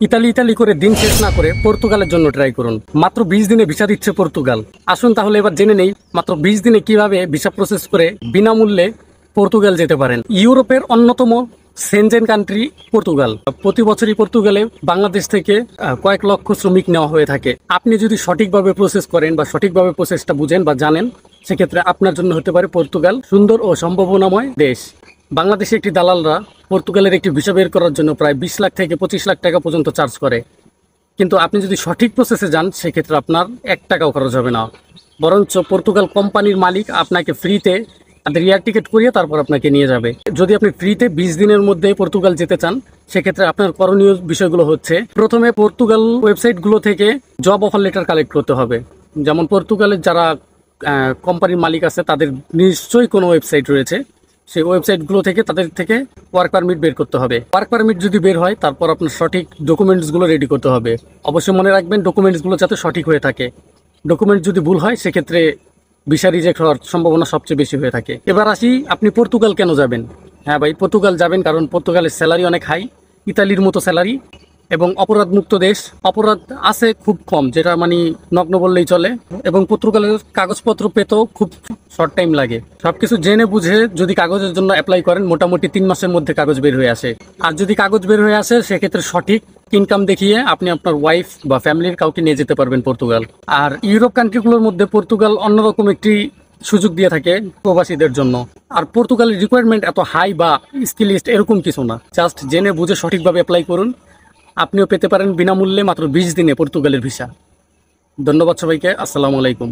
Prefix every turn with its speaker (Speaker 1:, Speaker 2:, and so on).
Speaker 1: Italy Italy করে দিন শেষ না করে পর্তুগালের জন্য ট্রাই করুন। মাত্র 20 দিনে ভিসা দিচ্ছে পর্তুগাল। আসুন তাহলে এবার জেনে নেই মাত্র 20 দিনে কিভাবে ভিসা প্রসেস করে বিনামূল্যে পর্তুগাল যেতে পারেন। ইউরোপের অন্যতম সেনজেন কান্ট্রি পর্তুগাল। প্রতি বছরই পর্তুগালে বাংলাদেশ থেকে কয়েক লক্ষ শ্রমিক নেওয়া হয়ে থাকে। আপনি যদি সঠিকভাবে প্রসেস করেন বা সঠিকভাবে প্রসেসটা বুঝেন বা জানেন, সেক্ষেত্রে আপনার জন্য হতে পারে পর্তুগাল সুন্দর ও সম্ভাবনাময় দেশ। বাংলাদেশে একটি দালালরা পর্তুগালের একটি ভিসা বের করার জন্য প্রায় 20 লাখ থেকে 25 লাখ টাকা পর্যন্ত চার্জ করে, কিন্তু আপনি যদি সঠিক প্রসেসে যান সেক্ষেত্রে আপনার 1 টাকাও খরচ হবে না। বরঞ্চ পর্তুগাল কোম্পানির মালিক আপনাকে ফ্রিতে তাদের এয়ার টিকিট করিয়ে তারপর আপনাকে নিয়ে যাবে। যদি আপনি ফ্রিতে 20 দিনের মধ্যে পর্তুগাল যেতে চান, সেক্ষেত্রে আপনার করণীয় বিষয়গুলো হচ্ছে, প্রথমে পর্তুগাল ওয়েবসাইটগুলো থেকে জব অফার লেটার কালেক্ট করতে হবে। যেমন পর্তুগালের যারা কোম্পানির মালিক আছে তাদের নিশ্চয়ই কোনো ওয়েবসাইট রয়েছে, সেই ওয়েবসাইটগুলো থেকে তাদের থেকে ওয়ার্ক পারমিট বের করতে হবে। ওয়ার্ক পারমিট যদি বের হয়, তারপর আপনার সঠিক ডকুমেন্টসগুলো রেডি করতে হবে। অবশ্যই মনে রাখবেন ডকুমেন্টসগুলো যাতে সঠিক হয়ে থাকে। ডকুমেন্টস যদি ভুল হয় সেক্ষেত্রে ভিসা রিজেক্ট হওয়ার সম্ভাবনা সবচেয়ে বেশি হয়ে থাকে। এবার আসি, আপনি পর্তুগাল কেন যাবেন? হ্যাঁ ভাই, পর্তুগাল যাবেন কারণ পর্তুগালের স্যালারি অনেক হাই, ইতালির মতো স্যালারি, এবং অপরাধ মুক্ত দেশ। অপরাধ আছে খুব কম, যেটা মানে নগ্ন বললেই চলে, এবং পর্তুগালের কাগজপত্র পেতেও খুব শর্ট টাইম লাগে। সবকিছু জেনে বুঝে যদি কাগজের জন্য অ্যাপ্লাই করেন, মোটামুটি 3 মাসের মধ্যে কাগজ বের হয়ে আসে। আর যদি কাগজ বের হয়ে আসে সেক্ষেত্রে সঠিক ইনকাম দেখিয়ে আপনি আপনার ওয়াইফ বা ফ্যামিলির কাউকে নিয়ে যেতে পারবেন পর্তুগাল। আর ইউরোপ কান্ট্রিগুলোর মধ্যে পর্তুগাল অন্যরকম একটি সুযোগ দিয়ে থাকে প্রবাসীদের জন্য। আর পর্তুগালের রিকোয়ারমেন্ট এত হাই বা স্কিলিস্ট এরকম কিছু না। জাস্ট জেনে বুঝে সঠিকভাবে অ্যাপ্লাই করুন, আপনিও পেতে পারেন বিনামূল্যে মাত্র 20 দিনে পর্তুগালের ভিসা। ধন্যবাদ সবাইকে। আসসালামু আলাইকুম।